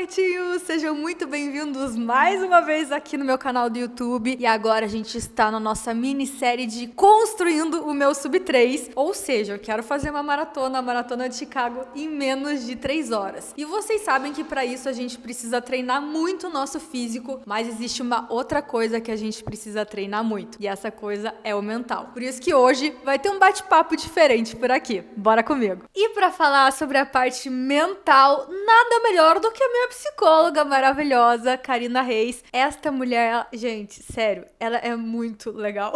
gatinhos! Sejam muito bem-vindos mais uma vez aqui no meu canal do YouTube. E agora a gente está na nossa minissérie de Construindo o Meu Sub 3. Ou seja, eu quero fazer uma maratona, a Maratona de Chicago, em menos de 3 horas. E vocês sabem que para isso a gente precisa treinar muito o nosso físico, mas existe uma outra coisa que a gente precisa treinar muito. E essa coisa é o mental. Por isso que hoje vai ter um bate-papo diferente por aqui. Bora comigo! E para falar sobre a parte mental, nada melhor do que a minha psicóloga maravilhosa, Karina Reis. Esta mulher, gente, sério, ela é muito legal.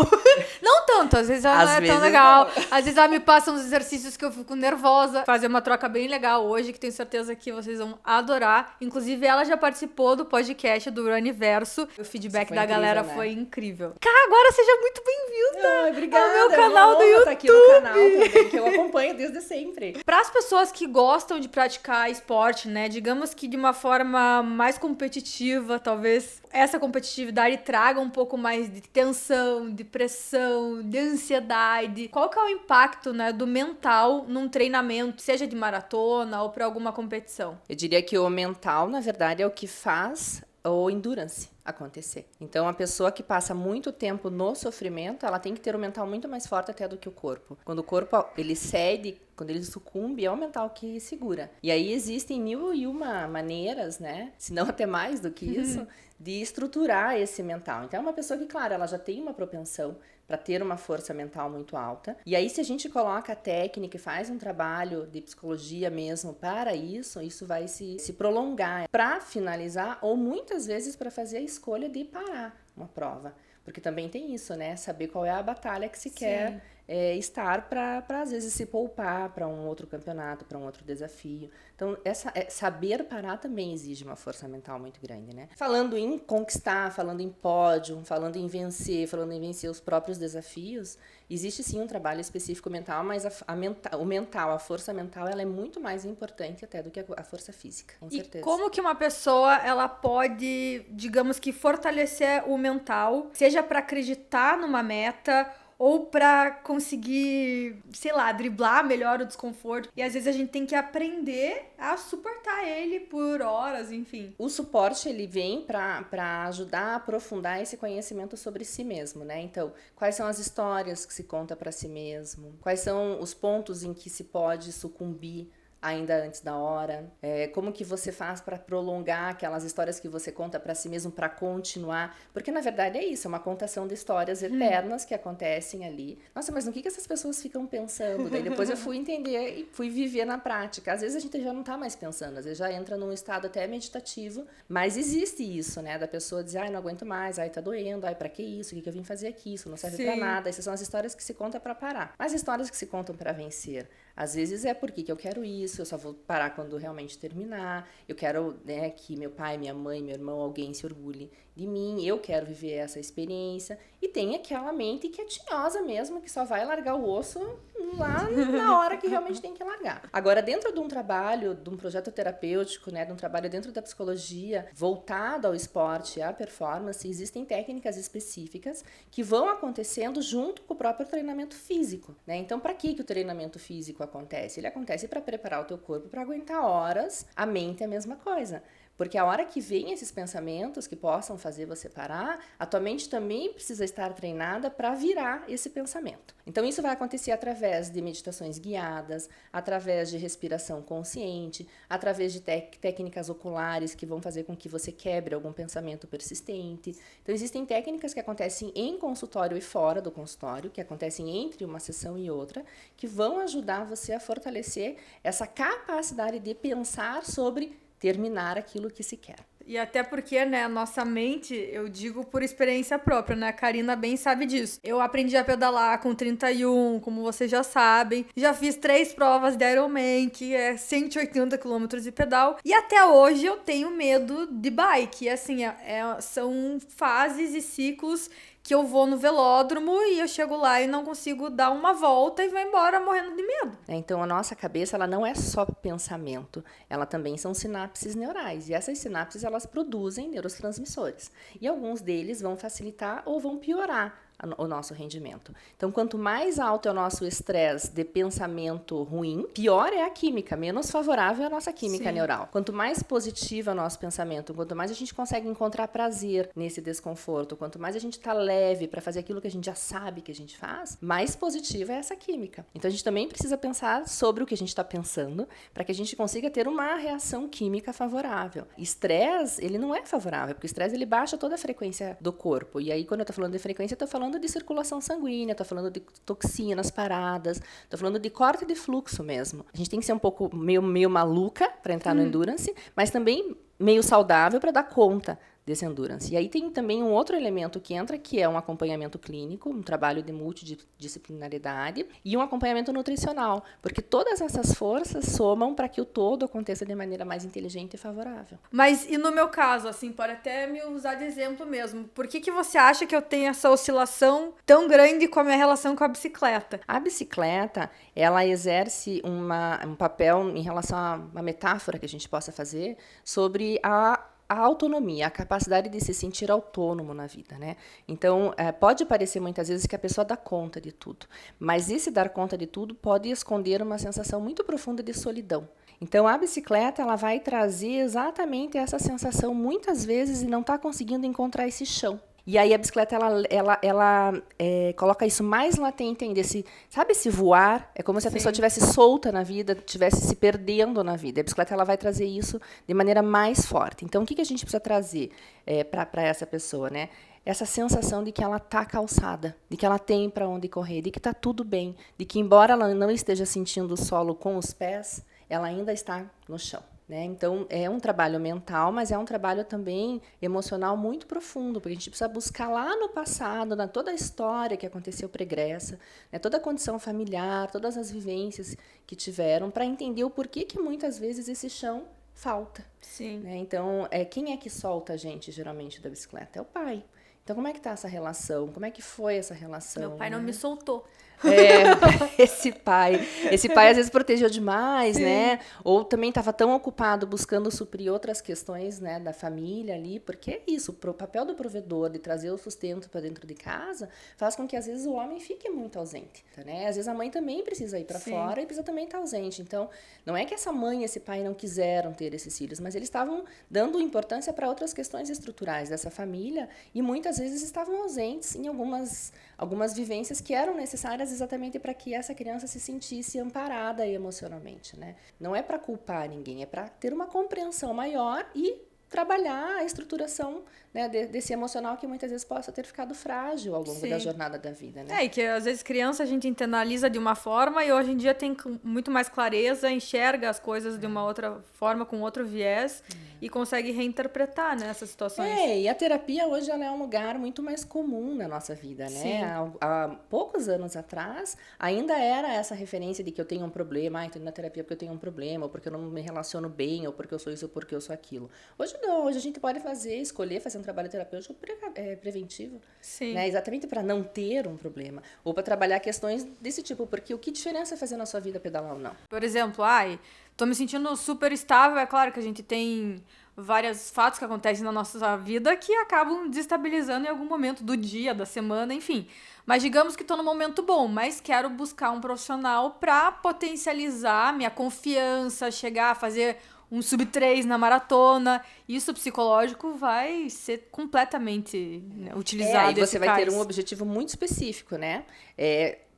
Não tanto, às vezes ela não é tão legal. Às vezes ela me passa uns exercícios que eu fico nervosa. Fazer uma troca bem legal hoje, que tenho certeza que vocês vão adorar. Inclusive, ela já participou do podcast do Runiverso. O feedback da galera foi incrível. Cara, agora seja muito bem-vinda obrigada, ao meu canal do YouTube. Tá aqui no canal também, que eu acompanho desde sempre. Para as pessoas que gostam de praticar esporte, né, digamos que de uma forma mais competitiva, talvez essa competitividade traga um pouco mais de tensão, de pressão, de ansiedade. Qual que é o impacto, né, do mental num treinamento, seja de maratona ou para alguma competição? Eu diria que o mental, na verdade, é o que faz o endurance acontecer. Então, a pessoa que passa muito tempo no sofrimento, ela tem que ter o mental muito mais forte até do que o corpo. Quando o corpo, ele cede, quando ele sucumbe, é o mental que segura. E aí existem 1001 maneiras, né, se não até mais do que isso, de estruturar esse mental. Então, é uma pessoa que, claro, ela já tem uma propensão para ter uma força mental muito alta. E aí, se a gente coloca a técnica e faz um trabalho de psicologia mesmo para isso, isso vai se prolongar para finalizar ou muitas vezes para fazer a escolha de parar uma prova. Porque também tem isso, né? Saber qual é a batalha que se quer estar para às vezes se poupar para um outro campeonato, para um outro desafio. Então, saber parar também exige uma força mental muito grande, né? Falando em conquistar, falando em pódio, falando em vencer os próprios desafios, existe sim um trabalho específico mental, mas a força mental, ela é muito mais importante até do que a força física, com certeza. E como que uma pessoa, ela pode, digamos que, fortalecer o mental, seja para acreditar numa meta ou para conseguir, sei lá, driblar melhor o desconforto. E às vezes a gente tem que aprender a suportar ele por horas, enfim. O suporte, ele vem para ajudar a aprofundar esse conhecimento sobre si mesmo, né? Então, quais são as histórias que se conta para si mesmo? Quais são os pontos em que se pode sucumbir ainda antes da hora, como que você faz para prolongar aquelas histórias que você conta para si mesmo, para continuar, porque na verdade é isso, é uma contação de histórias eternas que acontecem ali. Nossa, mas no que essas pessoas ficam pensando? Daí depois eu fui entender e fui viver na prática. Às vezes a gente já não tá mais pensando, às vezes já entra num estado até meditativo, mas existe isso, né, da pessoa dizer, ai, não aguento mais, ai, tá doendo, ai, pra que isso? O que eu vim fazer aqui? Isso não serve pra nada. Essas são as histórias que se contam para parar. Mas histórias que se contam para vencer, às vezes é porque que eu quero isso, eu só vou parar quando realmente terminar, eu quero, né, que meu pai, minha mãe, meu irmão, alguém se orgulhe de mim, eu quero viver essa experiência. E tem aquela mente que é tinhosa mesmo, que só vai largar o osso lá na hora que realmente tem que largar. Agora, dentro de um trabalho, de um projeto terapêutico, né, de um trabalho dentro da psicologia, voltado ao esporte e à performance, existem técnicas específicas que vão acontecendo junto com o próprio treinamento físico, né? Então, para que o treinamento físico acontece? Ele acontece para preparar o teu corpo para aguentar horas, a mente é a mesma coisa. Porque a hora que vem esses pensamentos que possam fazer você parar, a tua mente também precisa estar treinada para virar esse pensamento. Então, isso vai acontecer através de meditações guiadas, através de respiração consciente, através de técnicas oculares que vão fazer com que você quebre algum pensamento persistente. Então, existem técnicas que acontecem em consultório e fora do consultório, que acontecem entre uma sessão e outra, que vão ajudar você a fortalecer essa capacidade de pensar sobre terminar aquilo que se quer. E até porque, né, a nossa mente, eu digo por experiência própria, né, a Karina bem sabe disso. Eu aprendi a pedalar com 31, como vocês já sabem. Já fiz 3 provas de Ironman, que é 180 km de pedal. E até hoje eu tenho medo de bike. E assim, são fases e ciclos que eu vou no velódromo e eu chego lá e não consigo dar uma volta e vou embora morrendo de medo. Então, a nossa cabeça, ela não é só pensamento, ela também são sinapses neurais. E essas sinapses, elas produzem neurotransmissores. E alguns deles vão facilitar ou vão piorar o nosso rendimento. Então, quanto mais alto é o nosso estresse de pensamento ruim, pior é a química, menos favorável é a nossa química neural. Quanto mais positivo é o nosso pensamento, quanto mais a gente consegue encontrar prazer nesse desconforto, quanto mais a gente está leve para fazer aquilo que a gente já sabe que a gente faz, mais positiva é essa química. Então, a gente também precisa pensar sobre o que a gente está pensando para que a gente consiga ter uma reação química favorável. Estresse, ele não é favorável, porque o estresse ele baixa toda a frequência do corpo. E aí, quando eu estou falando de frequência, eu estou falando de circulação sanguínea, estou falando de toxinas paradas, estou falando de corte de fluxo mesmo. A gente tem que ser um pouco meio maluca para entrar no endurance, mas também meio saudável para dar conta desse endurance. E aí tem também um outro elemento que entra, que é um acompanhamento clínico, um trabalho de multidisciplinaridade e um acompanhamento nutricional, porque todas essas forças somam para que o todo aconteça de maneira mais inteligente e favorável. Mas e no meu caso, assim, pode até me usar de exemplo mesmo. Por que você acha que eu tenho essa oscilação tão grande com a minha relação com a bicicleta? A bicicleta, ela exerce um papel em relação a uma metáfora que a gente possa fazer sobre a autonomia, a capacidade de se sentir autônomo na vida, né? Então, pode parecer muitas vezes que a pessoa dá conta de tudo, mas esse dar conta de tudo pode esconder uma sensação muito profunda de solidão. Então, a bicicleta, ela vai trazer exatamente essa sensação, muitas vezes, de não estar conseguindo encontrar esse chão. E aí a bicicleta, ela coloca isso mais latente ainda, sabe esse voar? É como se a pessoa estivesse solta na vida, estivesse se perdendo na vida. A bicicleta, ela vai trazer isso de maneira mais forte. Então, o que a gente precisa trazer para essa pessoa, né? Essa sensação de que ela está calçada, de que ela tem para onde correr, de que está tudo bem, de que, embora ela não esteja sentindo o solo com os pés, ela ainda está no chão. Então, é um trabalho mental, mas é um trabalho também emocional muito profundo, porque a gente precisa buscar lá no passado, toda a história que aconteceu pregressa, toda a condição familiar, todas as vivências que tiveram, para entender o porquê que muitas vezes esse chão falta. Sim. Então, quem é que solta a gente, geralmente, da bicicleta? É o pai. Então, como é que está essa relação? Como é que foi essa relação? Meu pai não me soltou. Esse pai às vezes protegeu demais, né? Ou também estava tão ocupado buscando suprir outras questões, né, da família ali, porque é isso, o papel do provedor de trazer o sustento para dentro de casa faz com que às vezes o homem fique muito ausente, né? Às vezes a mãe também precisa ir para fora e precisa também estar ausente. Então, não é que essa mãe e esse pai não quiseram ter esses filhos, mas eles estavam dando importância para outras questões estruturais dessa família e muitas vezes estavam ausentes em algumas vivências que eram necessárias exatamente para que essa criança se sentisse amparada emocionalmente, né? Não é para culpar ninguém, é para ter uma compreensão maior e trabalhar a estruturação, né, desse emocional que muitas vezes possa ter ficado frágil ao longo da jornada da vida, né? E que às vezes criança a gente internaliza de uma forma e hoje em dia tem muito mais clareza, enxerga as coisas de uma outra forma, com outro viés e consegue reinterpretar, né, essas situações. E a terapia hoje ela é um lugar muito mais comum na nossa vida, né? Há poucos anos atrás ainda era essa referência de que eu tenho um problema, estou indo na terapia porque eu tenho um problema, ou porque eu não me relaciono bem, ou porque eu sou isso, ou porque eu sou aquilo. Hoje não, hoje a gente pode escolher fazer um trabalho terapêutico preventivo, né? Exatamente para não ter um problema, ou para trabalhar questões desse tipo, porque o que diferença é fazer na sua vida pedalar ou não? Por exemplo, tô me sentindo super estável, é claro que a gente tem vários fatos que acontecem na nossa vida que acabam desestabilizando em algum momento do dia, da semana, enfim. Mas digamos que tô num momento bom, mas quero buscar um profissional para potencializar minha confiança, chegar a fazer um sub-3 na maratona. Isso psicológico vai ser completamente utilizado. E você vai ter um objetivo muito específico, né?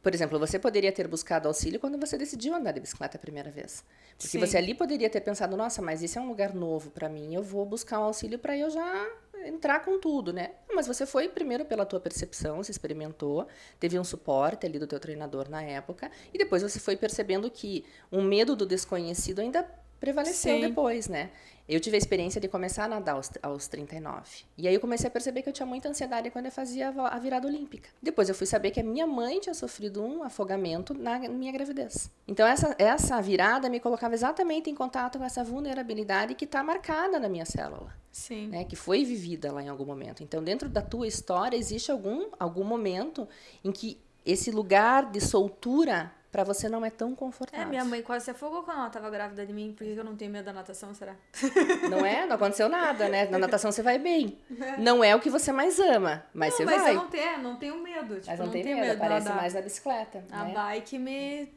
Por exemplo, você poderia ter buscado auxílio quando você decidiu andar de bicicleta a primeira vez. Porque você ali poderia ter pensado, nossa, mas esse é um lugar novo para mim, eu vou buscar um auxílio para eu já entrar com tudo, né? Mas você foi primeiro pela tua percepção, você experimentou, teve um suporte ali do teu treinador na época, e depois você foi percebendo que um medo do desconhecido ainda prevaleceu depois, né? Eu tive a experiência de começar a nadar aos 39. E aí eu comecei a perceber que eu tinha muita ansiedade quando eu fazia a virada olímpica. Depois eu fui saber que a minha mãe tinha sofrido um afogamento na minha gravidez. Então essa virada me colocava exatamente em contato com essa vulnerabilidade que está marcada na minha célula. Sim. Né, que foi vivida lá em algum momento. Então, dentro da tua história, existe algum momento em que esse lugar de soltura pra você não é tão confortável. Minha mãe quase se afogou quando ela tava grávida de mim. Por que eu não tenho medo da natação, será? Não aconteceu nada, né? Na natação você vai bem. Não é o que você mais ama, mas você mas vai. Eu não tenho medo. Tipo, Mas não tem tenho medo, de aparece nadar. mais na bicicleta, A né? bike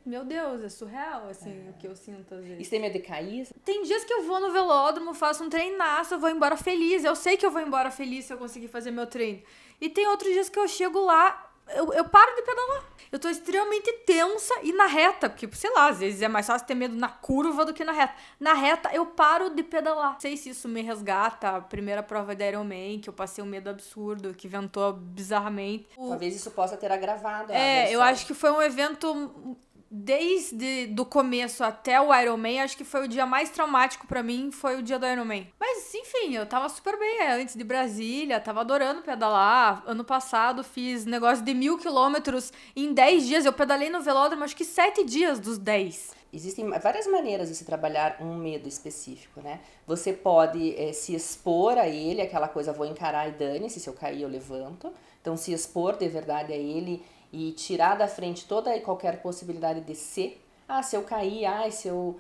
Meu Deus, é surreal, assim, o que eu sinto às E vezes. você tem medo de cair? Tem dias que eu vou no velódromo, faço um treinaço, eu vou embora feliz. Eu sei que eu vou embora feliz se eu conseguir fazer meu treino. E tem outros dias que eu chego lá, eu paro de pedalar. Eu tô extremamente tensa e na reta, porque, sei lá, às vezes é mais fácil ter medo na curva do que na reta. Na reta, eu paro de pedalar. Não sei se isso me resgata. A primeira prova da Ironman, que eu passei um medo absurdo, que ventou bizarramente. Talvez isso possa ter agravado a Eu aversão. acho que foi um evento... Desde do começo até o Ironman, acho que foi o dia mais traumático pra mim, foi o dia do Ironman. Mas, enfim, eu tava super bem antes de Brasília, tava adorando pedalar. Ano passado fiz negócio de 1.000 quilômetros em 10 dias. Eu pedalei no velódromo, acho que 7 dias dos 10. Existem várias maneiras de se trabalhar um medo específico, né? Você pode se expor a ele, aquela coisa, vou encarar e dane-se, se eu cair eu levanto. Então, se expor de verdade a ele e tirar da frente toda e qualquer possibilidade de ser. Se eu cair, se eu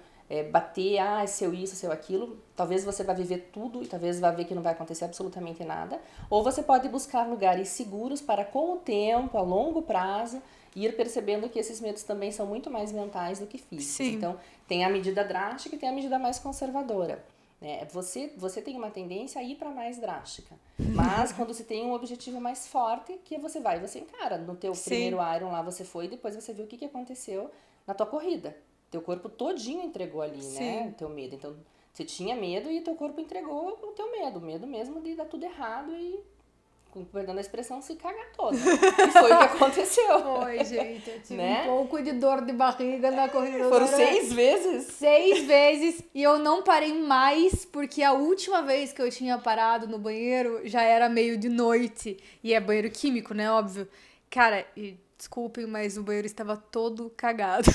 bater, se eu isso, se eu aquilo. Talvez você vá viver tudo e talvez vá ver que não vai acontecer absolutamente nada. Ou você pode buscar lugares seguros para, com o tempo, a longo prazo, ir percebendo que esses medos também são muito mais mentais do que físicos. Sim. Então, tem a medida drástica e tem a medida mais conservadora. Você tem uma tendência a ir para mais drástica. Mas quando você tem um objetivo mais forte, que você encara. No teu primeiro Iron lá você foi, e depois você viu o que aconteceu na tua corrida. Teu corpo todinho entregou ali, né? O teu medo. Então, você tinha medo e teu corpo entregou o teu medo. O medo mesmo de dar tudo errado e, com perdão da expressão, se cagar toda. E foi o que aconteceu. Foi, gente. Eu tive Né? um pouco de dor de barriga na corrida. Foram 6 vezes? 6 vezes e eu não parei mais porque a última vez que eu tinha parado no banheiro já era meio de noite e é banheiro químico, né, óbvio. Cara, desculpem, mas o banheiro estava todo cagado.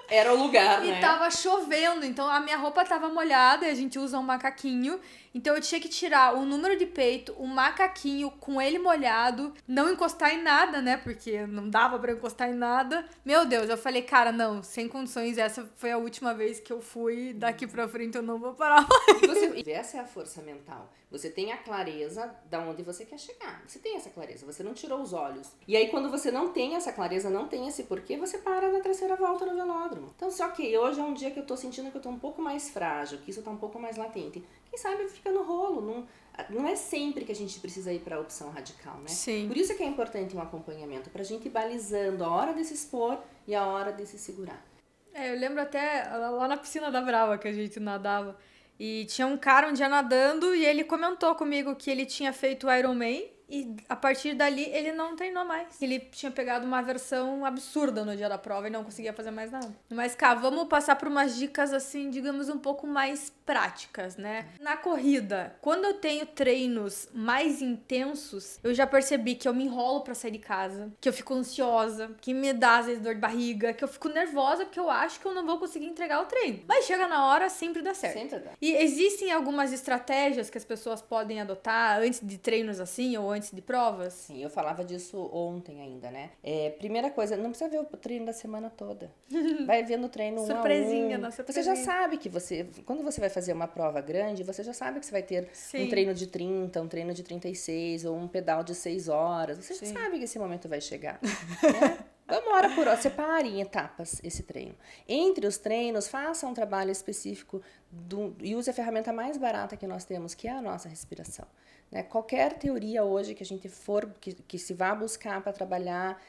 Era o lugar, né? E tava chovendo, então a minha roupa tava molhada e a gente usa um macaquinho. Então eu tinha que tirar o número de peito, o macaquinho com ele molhado, não encostar em nada, né? Porque não dava pra encostar em nada. Meu Deus, eu falei, cara, não, sem condições. Essa foi a última vez que eu fui. Daqui pra frente eu não vou parar mais. E essa é a força mental. Você tem a clareza da onde você quer chegar. Você tem essa clareza, você não tirou os olhos. E aí quando você não tem essa clareza, não tem esse porquê, você para na terceira volta no velódromo. Então, hoje é um dia que eu tô sentindo que eu tô um pouco mais frágil, que isso tá um pouco mais latente. Quem sabe fica no rolo. Não é sempre que a gente precisa ir pra opção radical, né? Sim. Por isso é que é importante um acompanhamento, pra gente ir balizando a hora de se expor e a hora de se segurar. Eu lembro até lá na piscina da Brava que a gente nadava. E tinha um cara um dia nadando e ele comentou comigo que ele tinha feito o Ironman e a partir dali ele não treinou mais. Ele tinha pegado uma aversão absurda no dia da prova e não conseguia fazer mais nada. Mas, cá, vamos passar por umas dicas, assim, digamos, um pouco mais práticas, né? Na corrida, quando eu tenho treinos mais intensos, eu já percebi que eu me enrolo pra sair de casa, que eu fico ansiosa, que me dá, às vezes, dor de barriga, que eu fico nervosa porque eu acho que eu não vou conseguir entregar o treino. Mas chega na hora, sempre dá certo. Sempre dá. E existem algumas estratégias que as pessoas podem adotar antes de treinos assim ou antes de provas? Sim, eu falava disso ontem ainda, né? Primeira coisa, não precisa ver o treino da semana toda. Vai vendo o treino Surpresinha, 1 a 1. na Você surpresinha. já sabe que quando você vai fazer uma prova grande, você já sabe que você vai ter Sim. um treino de 30, um treino de 36 ou um pedal de 6 horas. Você Sim. já sabe que esse momento vai chegar, né? Vamos hora por hora, separe em etapas esse treino. Entre os treinos, faça um trabalho específico e use a ferramenta mais barata que nós temos, que é a nossa respiração. Né? Qualquer teoria hoje que a gente que se vá buscar para trabalhar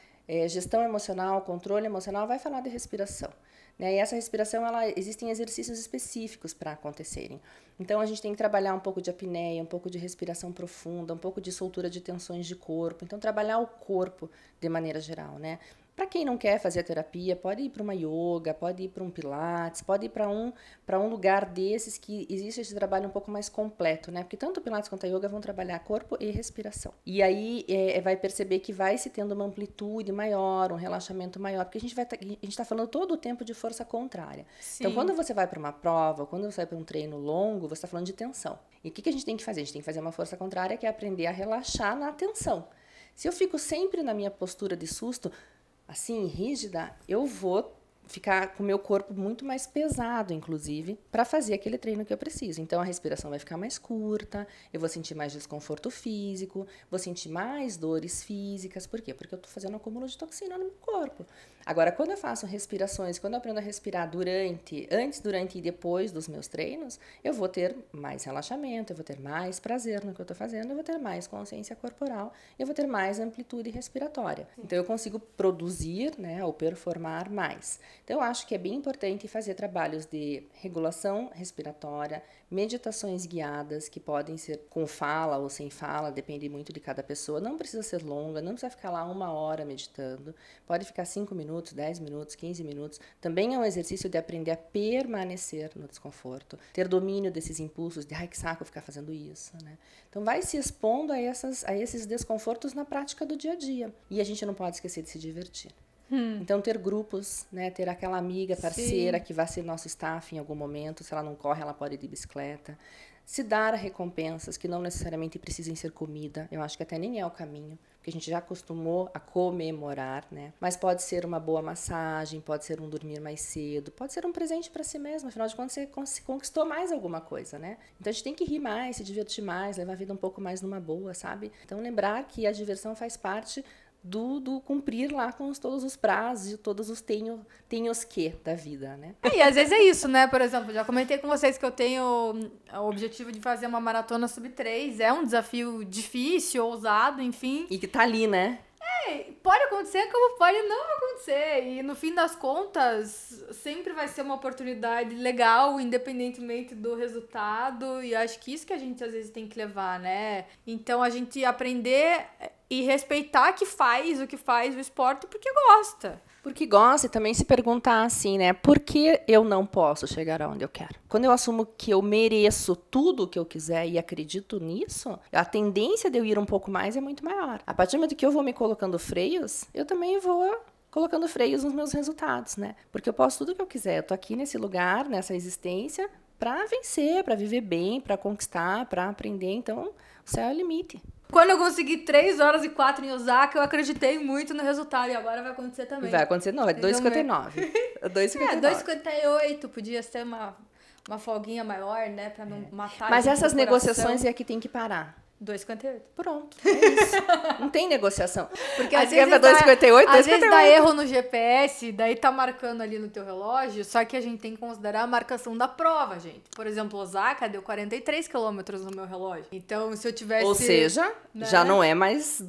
gestão emocional, controle emocional, vai falar de respiração. Né? E essa respiração, existem exercícios específicos para acontecerem. Então, a gente tem que trabalhar um pouco de apneia, um pouco de respiração profunda, um pouco de soltura de tensões de corpo. Então, trabalhar o corpo de maneira geral, né? Para quem não quer fazer a terapia, pode ir para uma yoga, pode ir para um pilates, pode ir para um lugar desses que existe esse trabalho um pouco mais completo, né? Porque tanto o pilates quanto a yoga vão trabalhar corpo e respiração. E aí vai perceber que vai se tendo uma amplitude maior, um relaxamento maior, porque a gente está falando todo o tempo de força contrária. Sim. Então, quando você vai para uma prova, quando você vai para um treino longo, você está falando de tensão. E o que a gente tem que fazer? A gente tem que fazer uma força contrária, que é aprender a relaxar na tensão. Se eu fico sempre na minha postura de susto, assim, rígida, eu vou ficar com o meu corpo muito mais pesado, inclusive, para fazer aquele treino que eu preciso. Então, a respiração vai ficar mais curta, eu vou sentir mais desconforto físico, vou sentir mais dores físicas. Por quê? Porque eu estou fazendo um acúmulo de toxina no meu corpo. Agora, quando eu faço respirações, quando eu aprendo a respirar antes, durante e depois dos meus treinos, eu vou ter mais relaxamento, eu vou ter mais prazer no que eu estou fazendo, eu vou ter mais consciência corporal, eu vou ter mais amplitude respiratória. Então, eu consigo produzir, né, ou performar mais. Então, eu acho que é bem importante fazer trabalhos de regulação respiratória, meditações guiadas, que podem ser com fala ou sem fala, depende muito de cada pessoa. Não precisa ser longa, não precisa ficar lá 1 hora meditando. Pode ficar 5 minutos, 10 minutos, 15 minutos. Também é um exercício de aprender a permanecer no desconforto, ter domínio desses impulsos de, ai, que saco ficar fazendo isso, né? Então, vai se expondo a esses desconfortos na prática do dia a dia. E a gente não pode esquecer de se divertir. Então, ter grupos, né? Ter aquela amiga, parceira, que vai ser nosso staff em algum momento. Se ela não corre, ela pode ir de bicicleta. Se dar recompensas que não necessariamente precisem ser comida. Eu acho que até nem é o caminho, porque a gente já acostumou a comemorar, né? Mas pode ser uma boa massagem, pode ser um dormir mais cedo, pode ser um presente para si mesmo. Afinal de contas, você conquistou mais alguma coisa, né? Então, a gente tem que rir mais, se divertir mais, levar a vida um pouco mais numa boa, sabe? Então, lembrar que a diversão faz parte do cumprir lá com todos os prazos e todos os tenhos que da vida, né? E às vezes é isso, né? Por exemplo, já comentei com vocês que eu tenho o objetivo de fazer uma maratona sub-3. É um desafio difícil, ousado, enfim. E que tá ali, né? Pode acontecer como pode não acontecer. E no fim das contas, sempre vai ser uma oportunidade legal, independentemente do resultado. E acho que isso que a gente às vezes tem que levar, né? Então a gente aprender e respeitar o que faz o esporte porque gosta. Porque gosta e também se perguntar assim, né? Por que eu não posso chegar aonde eu quero? Quando eu assumo que eu mereço tudo o que eu quiser e acredito nisso, a tendência de eu ir um pouco mais é muito maior. A partir do momento que eu vou me colocando freios, eu também vou colocando freios nos meus resultados, né? Porque eu posso tudo o que eu quiser. Eu tô aqui nesse lugar, nessa existência, para vencer, para viver bem, para conquistar, para aprender. Então, o céu é o limite. Quando eu consegui 3 horas e 4 em Osaka, eu acreditei muito no resultado. E agora vai acontecer também. Vai acontecer, não, é 2,59. 2,59. 2,58. Podia ser uma folguinha maior, né? Pra não matar. Mas essas negociações é que tem que parar. 2,58. Pronto, é isso. Não tem negociação. Porque Às às vezes vezes 2,58, às vezes 2,58. dá erro no GPS, daí tá marcando ali no teu relógio, só que a gente tem que considerar a marcação da prova, gente. Por exemplo, Osaka deu 43 quilômetros no meu relógio. Então, se eu tivesse... Ou seja, né? já não é mais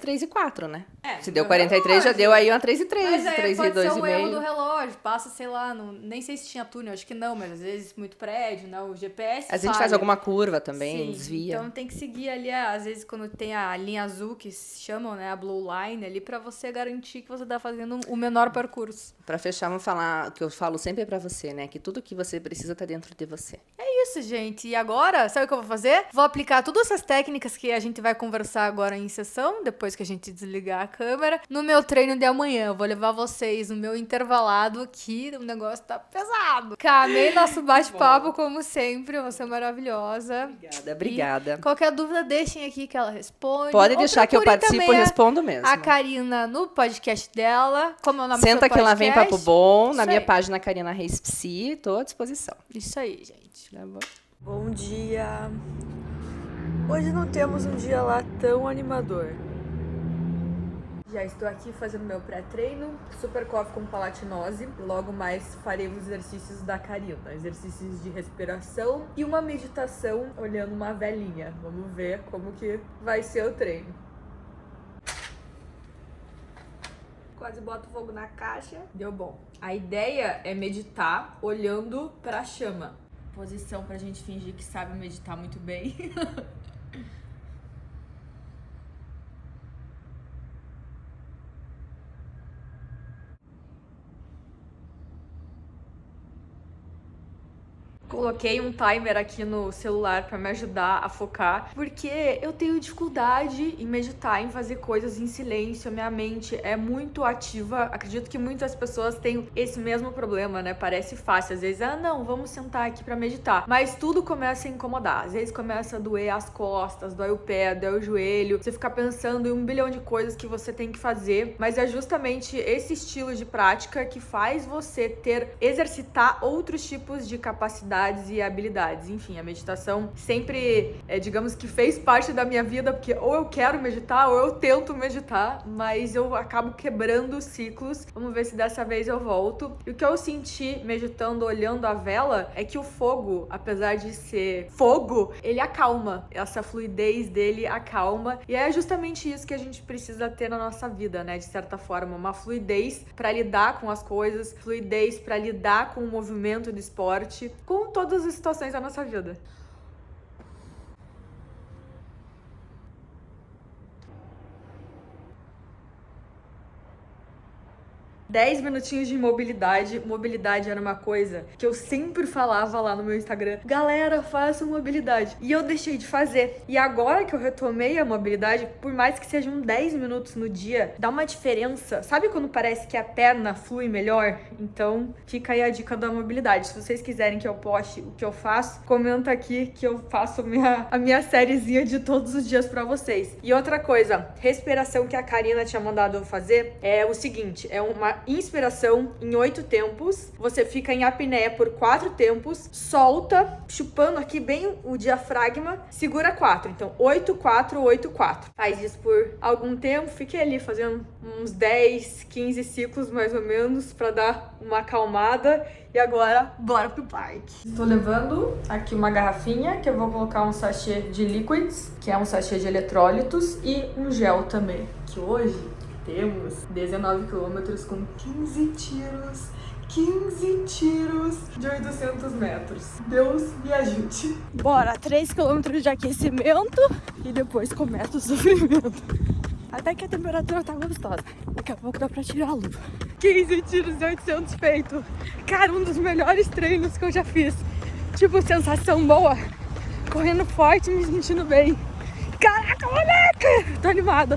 3 e 4, né? É, Se deu no 43, relógio. já deu aí uma 3 e 3, Mas aí 3 e pode ser um erro 2,5. do relógio, passa, sei lá, nem sei se tinha túnel, acho que não, mas às vezes muito prédio, né? O GPS Às vezes a gente faz falha. alguma curva também, Sim, desvia. então tem que seguir ali, às vezes quando tem a linha azul, que se chamam, né, a blue line ali, pra você garantir que você tá fazendo o menor percurso. Pra fechar, vamos falar o que eu falo sempre pra você, né? Que tudo que você precisa tá dentro de você. É isso, gente. E agora, sabe o que eu vou fazer? Vou aplicar todas essas técnicas que a gente vai conversar agora em sessão, depois que a gente desligar a câmera, no meu treino de amanhã. Eu vou levar vocês no meu intervalado aqui, o negócio tá pesado. Amei nosso bate-papo, como sempre, você é maravilhosa. Obrigada. E qualquer dúvida, deixem aqui que ela responde. Pode Ou deixar que eu procurem participo e também respondo mesmo. a Karina no podcast dela. Como é o nome do seu Senta que lá vem podcast? papo bom. Isso Na minha aí. página Karina Reis Psi, tô à disposição. Isso aí, gente. Tá bom? Bom dia! Hoje não temos um dia lá tão animador. Já estou aqui fazendo meu pré-treino, super coffee com palatinose. Logo mais farei os exercícios da Karina, exercícios de respiração e uma meditação olhando uma velhinha. Vamos ver como que vai ser o treino. Quase boto fogo na caixa. Deu bom. A ideia é meditar olhando pra chama. Posição pra gente fingir que sabe meditar muito bem. Coloquei um timer aqui no celular pra me ajudar a focar, porque eu tenho dificuldade em meditar, em fazer coisas em silêncio. Minha mente é muito ativa. Acredito que muitas pessoas têm esse mesmo problema, né? Parece fácil, às vezes, não, vamos sentar aqui pra meditar. Mas tudo começa a incomodar. Às vezes começa a doer as costas, dói o pé, dói o joelho. Você fica pensando em 1 bilhão de coisas que você tem que fazer, mas é justamente esse estilo de prática que faz você exercitar outros tipos de capacidades e habilidades. Enfim, a meditação sempre, digamos que fez parte da minha vida, porque ou eu quero meditar ou eu tento meditar, mas eu acabo quebrando ciclos. Vamos ver se dessa vez eu volto. E o que eu senti meditando, olhando a vela, é que o fogo, apesar de ser fogo, ele acalma. Essa fluidez dele acalma. E é justamente isso que a gente precisa ter na nossa vida, né? De certa forma, uma fluidez para lidar com as coisas, fluidez para lidar com o movimento do esporte, com todas as situações da nossa vida. 10 minutinhos de mobilidade. Mobilidade era uma coisa que eu sempre falava lá no meu Instagram. Galera, façam mobilidade. E eu deixei de fazer. E agora que eu retomei a mobilidade, por mais que sejam 10 minutos no dia, dá uma diferença. Sabe quando parece que a perna flui melhor? Então, fica aí a dica da mobilidade. Se vocês quiserem que eu poste o que eu faço, comenta aqui que eu faço a minha sériezinha de todos os dias pra vocês. E outra coisa, respiração que a Karina tinha mandado eu fazer é o seguinte, é uma inspiração em 8 tempos, você fica em apneia por 4 tempos, solta, chupando aqui bem o diafragma, segura 4, então 8, 4, 8, 4. Faz isso por algum tempo, fiquei ali fazendo uns 10, 15 ciclos mais ou menos, pra dar uma acalmada. E agora, bora pro parque. Estou levando aqui uma garrafinha, que eu vou colocar um sachê de liquids, que é um sachê de eletrólitos, e um gel também, que hoje temos 19 quilômetros com 15 tiros. 15 tiros de 800 metros. Deus me ajude. Bora, 3 quilômetros de aquecimento e depois começa o sofrimento. Até que a temperatura tá gostosa. Daqui a pouco dá pra tirar a luva. 15 tiros de 800 feito. Cara, um dos melhores treinos que eu já fiz. Tipo, sensação boa. Correndo forte, me sentindo bem. Caraca, moleque! Tô animada.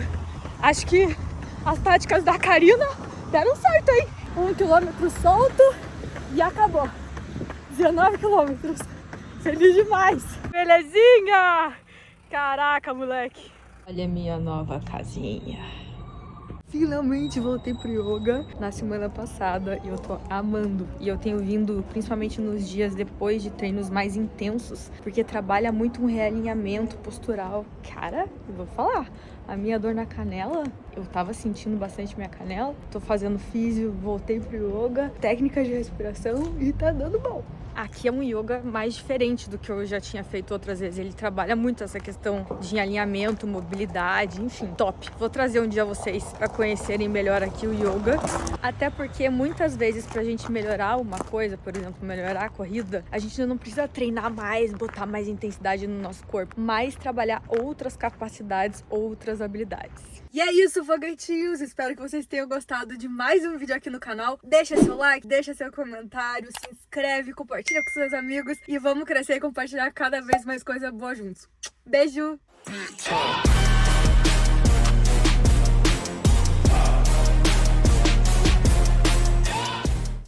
Acho que as táticas da Karina deram certo, hein? 1 quilômetro solto e acabou. 19 quilômetros. Feliz demais. Belezinha! Caraca, moleque. Olha a minha nova casinha. Finalmente voltei pro yoga na semana passada e eu tô amando. E eu tenho vindo principalmente nos dias depois de treinos mais intensos, porque trabalha muito um realinhamento postural. Cara, eu vou falar, a minha dor na canela, eu tava sentindo bastante minha canela. Tô fazendo físio, voltei pro yoga, técnicas de respiração e tá dando bom. Aqui é um yoga mais diferente do que eu já tinha feito outras vezes. Ele trabalha muito essa questão de alinhamento, mobilidade, enfim, top. Vou trazer um dia vocês para conhecerem melhor aqui o yoga. Até porque muitas vezes pra gente melhorar uma coisa, por exemplo, melhorar a corrida, a gente não precisa treinar mais, botar mais intensidade no nosso corpo, mas trabalhar outras capacidades, outras habilidades. E é isso, foguetinhos! Espero que vocês tenham gostado de mais um vídeo aqui no canal. Deixa seu like, deixa seu comentário, se inscreve, compartilha com seus amigos e vamos crescer e compartilhar cada vez mais coisa boa juntos. Beijo!